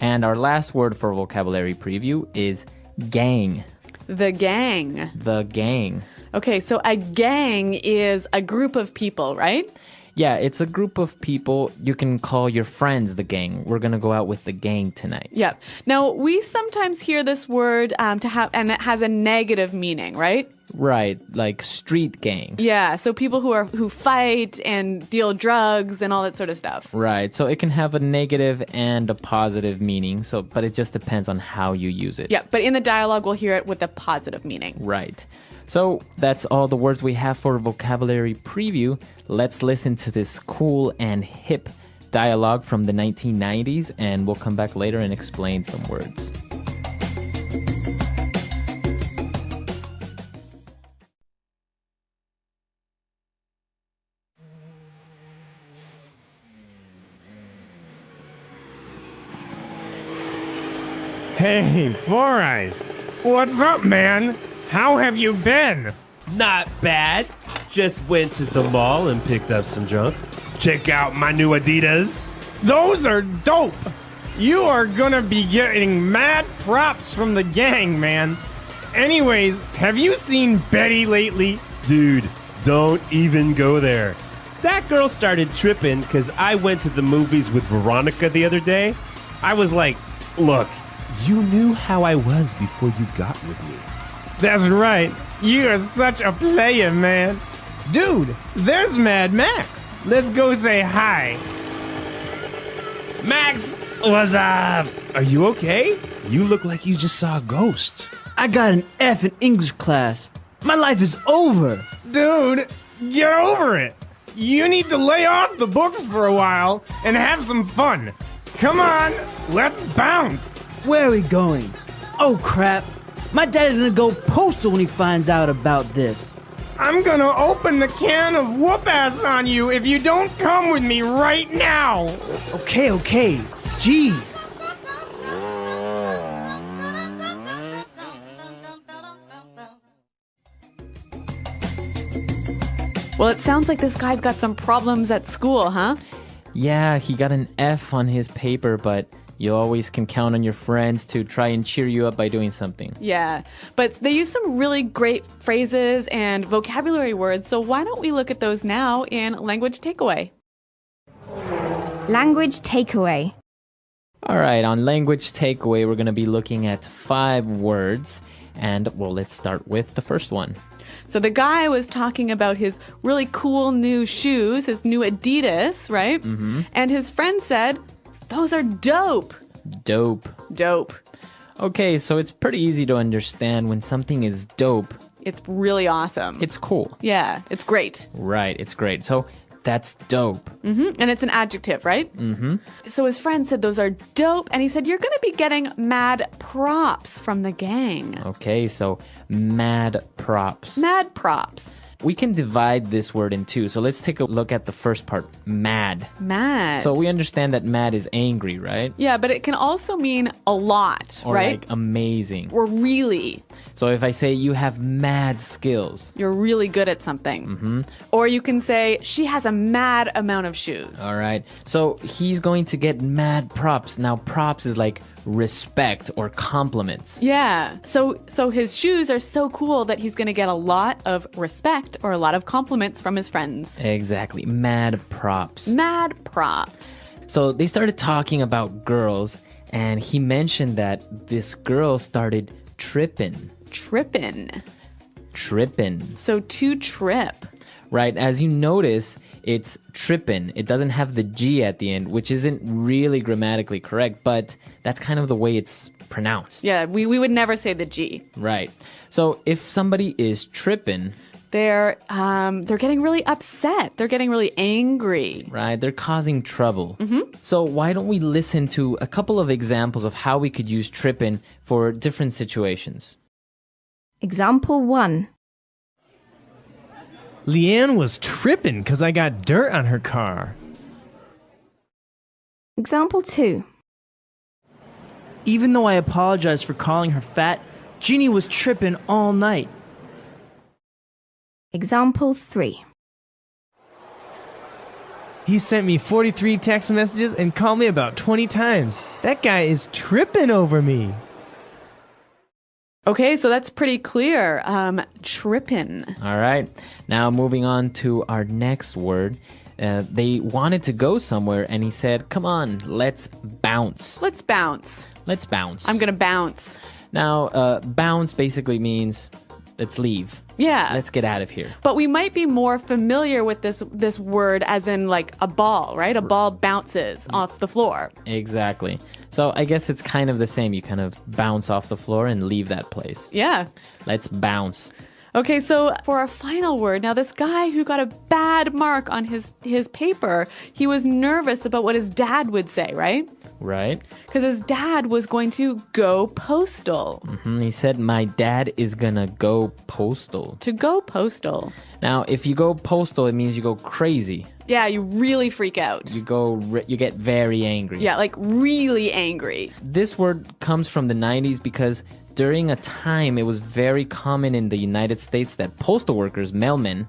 And our last word for vocabulary preview is gang. The gang. The gang. Okay, so a gang is a group of people, right? Yeah, it's a group of people. You can call your friends the gang. We're going to go out with the gang tonight. Yep. Now, we sometimes hear this word and it has a negative meaning, right? Right, like street gangs. Yeah, so people who fight and deal drugs and all that sort of stuff. Right, so it can have a negative and a positive meaning, but it just depends on how you use it. Yeah, but in the dialogue, we'll hear it with a positive meaning. Right. So that's all the words we have for vocabulary preview. Let's listen to this cool and hip dialogue from the 1990s, and we'll come back later and explain some words. Hey, Four Eyes. What's up, man? How have you been? Not bad. Just went to the mall and picked up some junk. Check out my new Adidas. Those are dope. You are gonna be getting mad props from the gang, man. Anyways, have you seen Betty lately? Dude, don't even go there. That girl started tripping because I went to the movies with Veronica the other day. I was like, look, you knew how I was before you got with me. That's right. You are such a player, man. Dude, there's Mad Max. Let's go say hi. Max, what's up? Are you okay? You look like you just saw a ghost. I got an F in English class. My life is over. Dude, get over it. You need to lay off the books for a while and have some fun. Come on, let's bounce. Where are we going? Oh, crap. My dad is gonna go postal when he finds out about this. I'm gonna open the can of whoop-ass on you if you don't come with me right now. Okay. Gee. Well, it sounds like this guy's got some problems at school, huh? Yeah, he got an F on his paper, but you always can count on your friends to try and cheer you up by doing something. Yeah, but they use some really great phrases and vocabulary words, so why don't we look at those now in Language Takeaway? Language takeaway. All right, on Language Takeaway, we're going to be looking at 5 words. And, well, let's start with the first one. So the guy was talking about his really cool new shoes, his new Adidas, right? Mm-hmm. And his friend said, those are dope. Dope. Dope. Okay, so it's pretty easy to understand when something is dope. It's really awesome. It's cool. Yeah, it's great. Right, it's great. So that's dope. Mm-hmm. And it's an adjective, right? Mm-hmm. So his friend said those are dope, and he said you're going to be getting mad props from the gang. Okay, so mad props. Mad props. We can divide this word in two. So let's take a look at the first part, mad. Mad. So we understand that mad is angry, right? Yeah, but it can also mean a lot, Or right? like amazing. Or really. So if I say you have mad skills. You're really good at something. Mm-hmm. Or you can say she has a mad amount of shoes. All right. So he's going to get mad props. Now props is like respect or compliments. Yeah. So his shoes are so cool that he's going to get a lot of respect or a lot of compliments from his friends. Exactly. Mad props. Mad props. So they started talking about girls, and he mentioned that this girl started tripping. Trippin'. So to trip. Right. As you notice, it's trippin'. It doesn't have the G at the end, which isn't really grammatically correct, but that's kind of the way it's pronounced. Yeah, we would never say the G. Right. So if somebody is trippin', they're getting really upset. They're getting really angry. Right. They're causing trouble. Mm-hmm. So why don't we listen to a couple of examples of how we could use trippin' for different situations? Example 1. Leanne was tripping because I got dirt on her car. Example 2. Even though I apologized for calling her fat, Jeannie was tripping all night. Example 3. He sent me 43 text messages and called me about 20 times. That guy is tripping over me. Okay, so that's pretty clear. Trippin'. All right. Now moving on to our next word. They wanted to go somewhere, and he said, come on, let's bounce. Let's bounce. Let's bounce. I'm going to bounce. Now, bounce basically means let's leave. Yeah. Let's get out of here. But we might be more familiar with this word as in like a ball, right? A ball bounces off the floor. Exactly. So I guess it's kind of the same. You kind of bounce off the floor and leave that place. Yeah. Let's bounce. Okay, so for our final word, now this guy who got a bad mark on his paper, he was nervous about what his dad would say, right? Right. Because his dad was going to go postal. Mm-hmm. He said, my dad is gonna go postal. To go postal. Now, if you go postal, it means you go crazy. Yeah, you really freak out. You get very angry. Yeah, like really angry. This word comes from the 90s because during a time it was very common in the United States that postal workers, mailmen,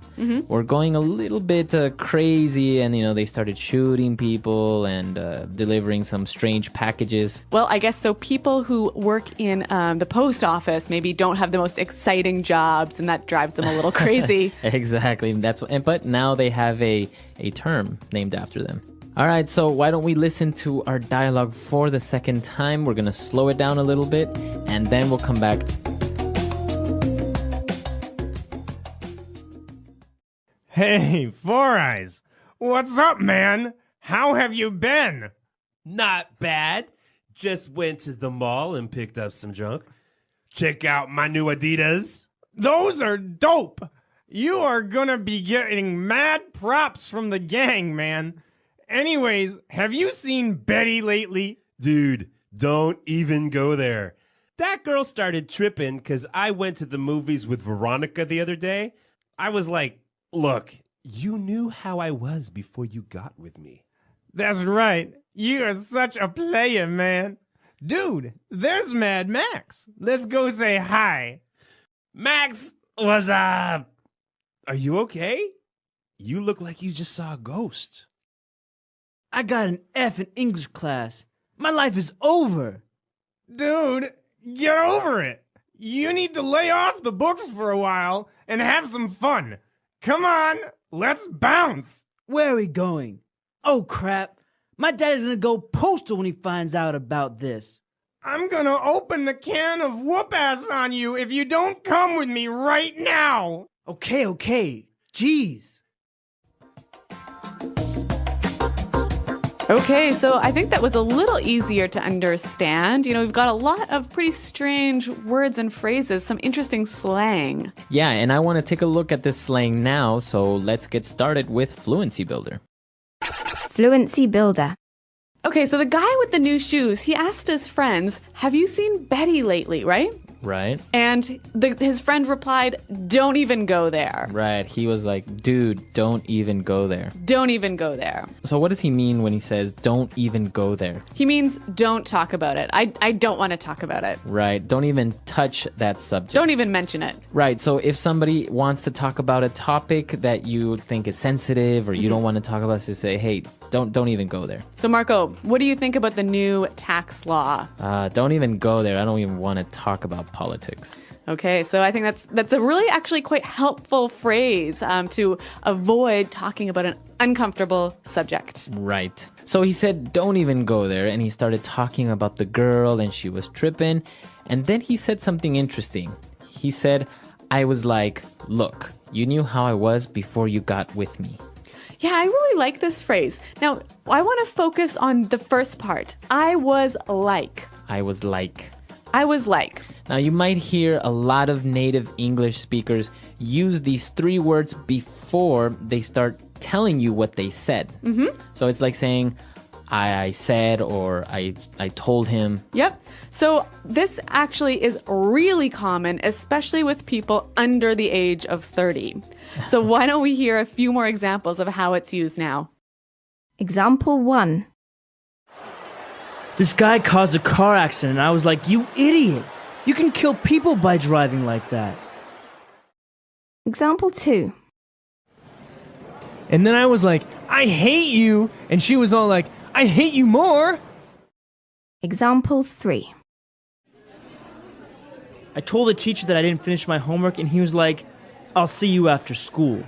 were going a little bit crazy, and they started shooting people and delivering some strange packages. Well, I guess so people who work in the post office maybe don't have the most exciting jobs, and that drives them a little crazy. Exactly. But now they have a term named after them. All right, so why don't we listen to our dialogue for the second time? We're going to slow it down a little bit, and then we'll come back. Hey, Four Eyes. What's up, man? How have you been? Not bad. Just went to the mall and picked up some junk. Check out my new Adidas. Those are dope. You are gonna be getting mad props from the gang, man. Anyways, have you seen Betty lately? Dude, don't even go there. That girl started tripping because I went to the movies with Veronica the other day. I was like, look, you knew how I was before you got with me. That's right. You are such a player, man. Dude, there's Mad Max. Let's go say hi. Max was, are you okay? You look like you just saw a ghost. I got an F in English class. My life is over. Dude, get over it. You need to lay off the books for a while and have some fun. Come on, let's bounce. Where are we going? Oh, crap. My dad's gonna go postal when he finds out about this. I'm gonna open the can of whoop-ass on you if you don't come with me right now. Okay. Jeez. Okay, so I think that was a little easier to understand. You know, we've got a lot of pretty strange words and phrases, some interesting slang. Yeah, and I want to take a look at this slang now, so let's get started with Fluency Builder. Fluency builder. Okay, so the guy with the new shoes, he asked his friends, have you seen Betty lately, right? Right. And his friend replied, don't even go there. Right. He was like, dude, don't even go there. Don't even go there. So what does he mean when he says, don't even go there? He means don't talk about it. I don't want to talk about it. Right. Don't even touch that subject. Don't even mention it. Right. So if somebody wants to talk about a topic that you think is sensitive or you don't want to talk about, so say, hey, don't even go there. So Marco, what do you think about the new tax law? Don't even go there. I don't even want to talk about politics. Okay, so I think that's a really actually quite helpful phrase to avoid talking about an uncomfortable subject. Right. So he said, don't even go there. And he started talking about the girl and she was tripping. And then he said something interesting. He said, I was like, look, you knew how I was before you got with me. Yeah, I really like this phrase. Now, I want to focus on the first part. I was like. I was like. I was like. Now, you might hear a lot of native English speakers use these three words before they start telling you what they said. Mm-hmm. So it's like saying, I said, or I told him. Yep. So this actually is really common, especially with people under the age of 30. So why don't we hear a few more examples of how it's used now? Example 1. This guy caused a car accident and I was like, you idiot. You can kill people by driving like that. Example 2. And then I was like, I hate you. And she was all like, I hate you more. Example 3. I told the teacher that I didn't finish my homework and he was like, I'll see you after school.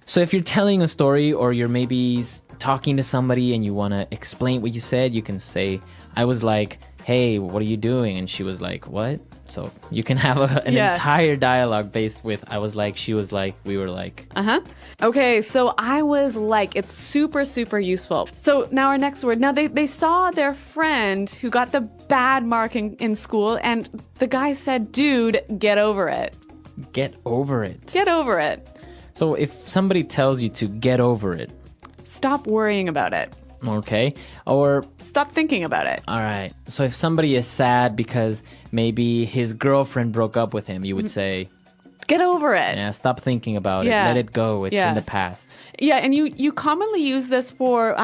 So if you're telling a story or you're maybe talking to somebody and you want to explain what you said, you can say, I was like, hey, what are you doing? And she was like, what? So you can have an entire dialogue based with I was like, she was like, we were like. Uh-huh. Okay, so I was like, it's super, super useful. So now our next word. Now they saw their friend who got the bad mark in school and the guy said, dude, get over it. Get over it. Get over it. So if somebody tells you to get over it. Stop worrying about it. Okay. Or stop thinking about it. All right. So if somebody is sad because maybe his girlfriend broke up with him, you would say, get over it. Yeah, stop thinking about it. Let it go. It's in the past. Yeah, and you commonly use this for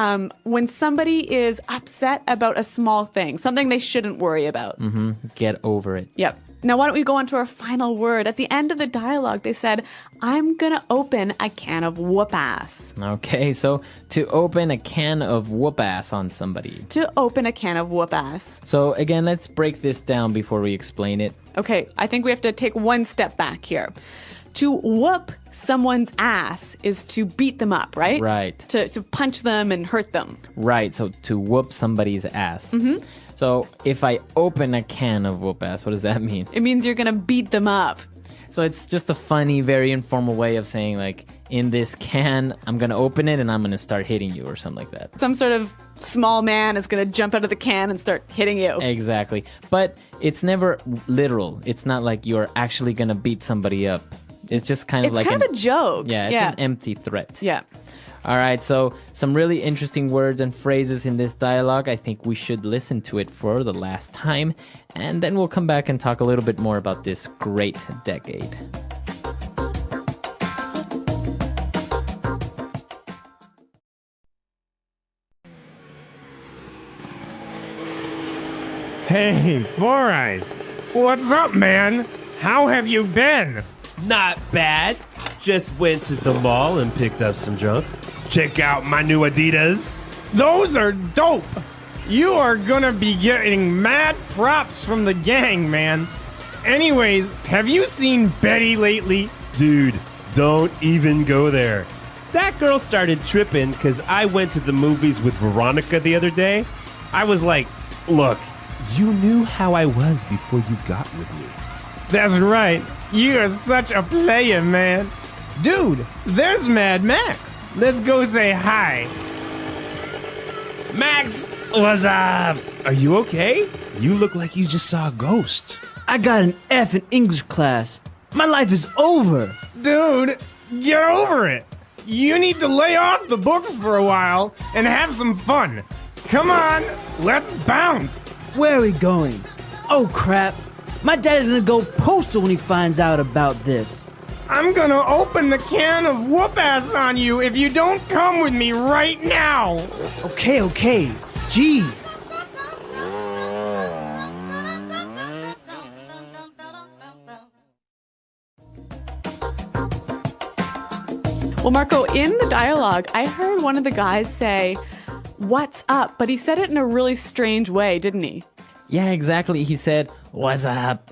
when somebody is upset about a small thing, something they shouldn't worry about. Mm-hmm. Get over it. Yep. Now, why don't we go on to our final word? At the end of the dialogue, they said, I'm going to open a can of whoop-ass. Okay, so to open a can of whoop-ass on somebody. To open a can of whoop-ass. So again, let's break this down before we explain it. Okay, I think we have to take one step back here. To whoop someone's ass is to beat them up, right? Right. To punch them and hurt them. Right, so to whoop somebody's ass. Mm-hmm. So if I open a can of whoop-ass, what does that mean? It means you're going to beat them up. So it's just a funny, very informal way of saying, like, in this can, I'm going to open it and I'm going to start hitting you or something like that. Some sort of small man is going to jump out of the can and start hitting you. Exactly. But it's never literal. It's not like you're actually going to beat somebody up. It's just kind of like a joke. Yeah, it's an empty threat. Yeah. All right, so some really interesting words and phrases in this dialogue. I think we should listen to it for the last time, and then we'll come back and talk a little bit more about this great decade. Hey, Four Eyes. What's up, man? How have you been? Not bad. Just went to the mall and picked up some junk. Check out my new Adidas. Those are dope. You are gonna be getting mad props from the gang, man. Anyways, have you seen Betty lately? Dude, don't even go there. That girl started tripping because I went to the movies with Veronica the other day. I was like, look, you knew how I was before you got with me. That's right. You are such a player, man. Dude, there's Mad Max. Let's go say hi. Max, what's up? Are you okay? You look like you just saw a ghost. I got an F in English class. My life is over. Dude, get over it. You need to lay off the books for a while and have some fun. Come on, let's bounce. Where are we going? Oh crap. My dad is gonna go postal when he finds out about this. I'm gonna open the can of whoop-ass on you if you don't come with me right now. Okay. Gee. Well, Marco, in the dialogue, I heard one of the guys say, "What's up?" But he said it in a really strange way, didn't he? Yeah, exactly. He said, "What's up?"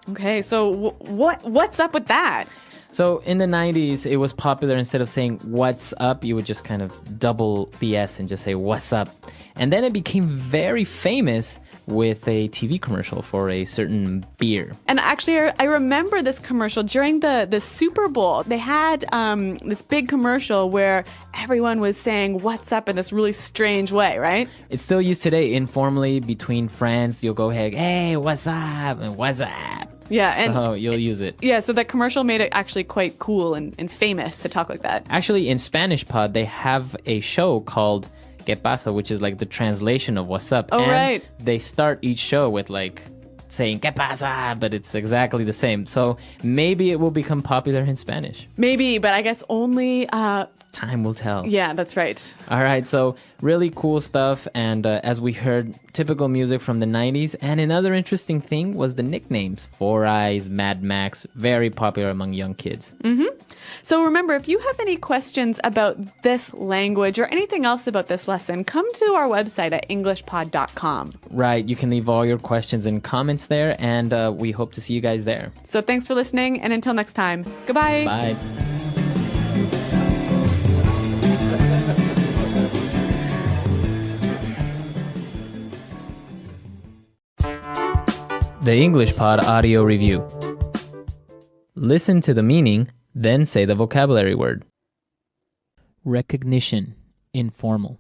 Okay, so what's up with that? So in the 90s, it was popular instead of saying "what's up," you would just kind of double the S and just say "what's up." And then it became very famous with a TV commercial for a certain beer. And actually, I remember this commercial during the Super Bowl. They had this big commercial where everyone was saying "what's up" in this really strange way, right? It's still used today informally between friends. You'll go ahead, "Hey, what's up?" and "what's up?" Yeah, and so you'll use it. Yeah, so that commercial made it actually quite cool and famous to talk like that. Actually, in Spanish Pod, they have a show called "¿Qué pasa?", which is like the translation of "what's up?" Oh, and right. They start each show with like saying "¿Qué pasa?", but it's exactly the same. So maybe it will become popular in Spanish. Maybe, but I guess only... Time will tell. Yeah, that's right. All right, so really cool stuff. And as we heard, typical music from the 90s. And another interesting thing was the nicknames. Four Eyes, Mad Max, very popular among young kids. Mm-hmm. So remember, if you have any questions about this language or anything else about this lesson, come to our website at englishpod.com. Right, you can leave all your questions and comments there, and we hope to see you guys there. So thanks for listening, and until next time, goodbye. Bye. The English Pod Audio Review. Listen to the meaning, then say the vocabulary word. Recognition, informal.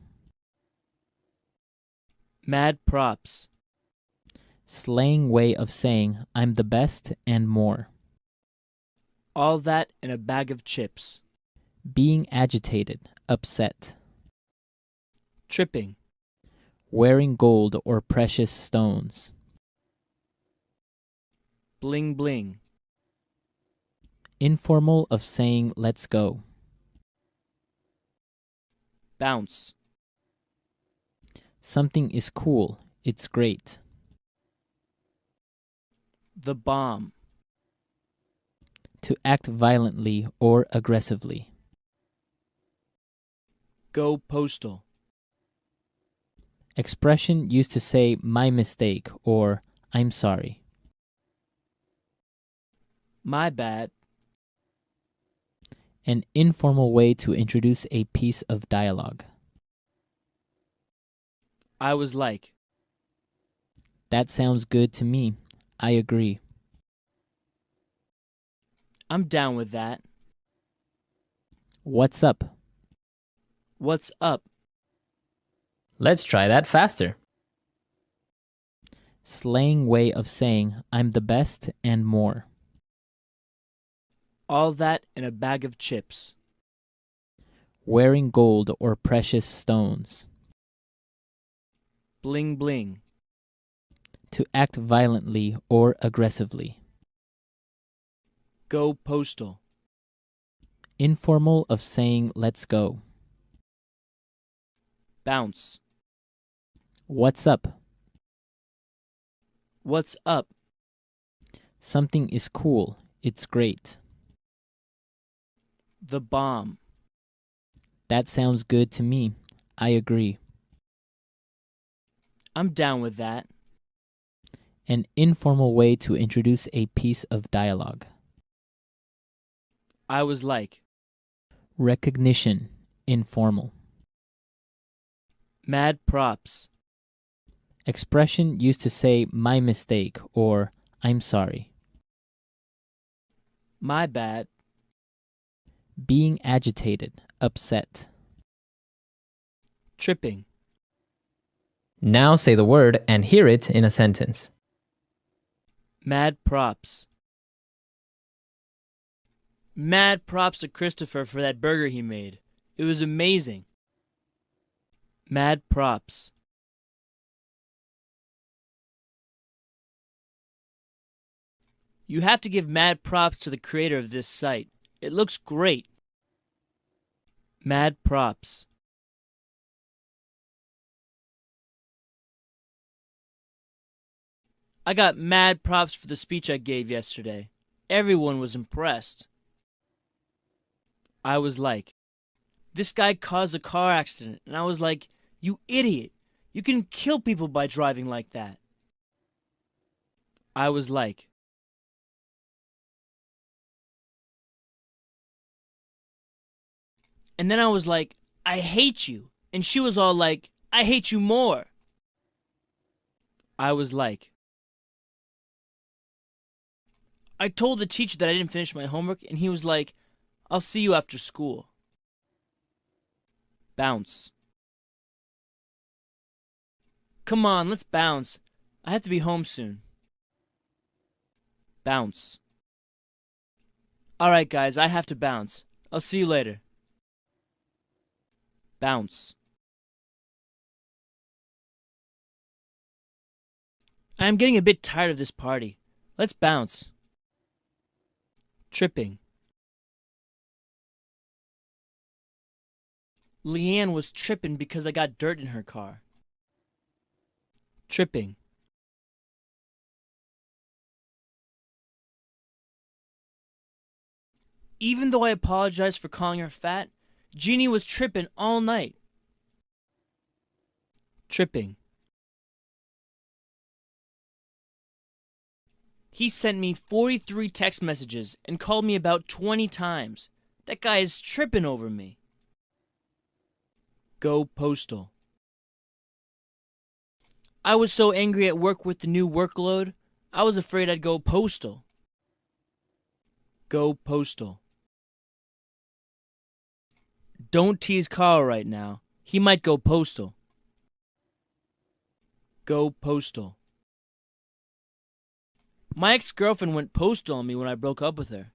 Mad props. Slang way of saying I'm the best and more. All that in a bag of chips. Being agitated, upset. Tripping. Wearing gold or precious stones. Bling bling. Informal of saying let's go. Bounce. Something is cool, it's great. The bomb. To act violently or aggressively. Go postal. Expression used to say my mistake or I'm sorry. My bad. An informal way to introduce a piece of dialogue. I was like. That sounds good to me. I agree. I'm down with that. What's up? What's up? Let's try that faster. Slang way of saying I'm the best and more. All that in a bag of chips. Wearing gold or precious stones. Bling bling. To act violently or aggressively. Go postal. Informal of saying let's go. Bounce. What's up? What's up? Something is cool. It's great. The bomb. That sounds good to me. I agree. I'm down with that. An informal way to introduce a piece of dialogue. I was like, Recognition. Informal. mad props. Expression used to say my mistake or I'm sorry. My bad. Being agitated. Upset. Tripping. Now say the word and hear it in a sentence. Mad props. Mad props to Christopher for that burger he made. It was amazing. Mad props. You have to give mad props to the creator of this site. It looks great. Mad props. I got mad props for the speech I gave yesterday. Everyone was impressed. I was like, this guy caused a car accident. And I was like, you idiot. You can kill people by driving like that. I was like, and then I was like, I hate you. And she was all like, I hate you more. I was like, I told the teacher that I didn't finish my homework, and he was like, I'll see you after school. Bounce. Come on, let's bounce. I have to be home soon. Bounce. Alright, guys, I have to bounce. I'll see you later. Bounce. I am getting a bit tired of this party. Let's bounce. Tripping. Leanne was tripping because I got dirt in her car. Tripping. Even though I apologized for calling her fat, Jeannie was tripping all night. Tripping. He sent me 43 text messages and called me about 20 times. That guy is tripping over me. Go postal. I was so angry at work with the new workload, I was afraid I'd go postal. Go postal. Don't tease Carl right now. He might go postal. Go postal. My ex-girlfriend went postal on me when I broke up with her.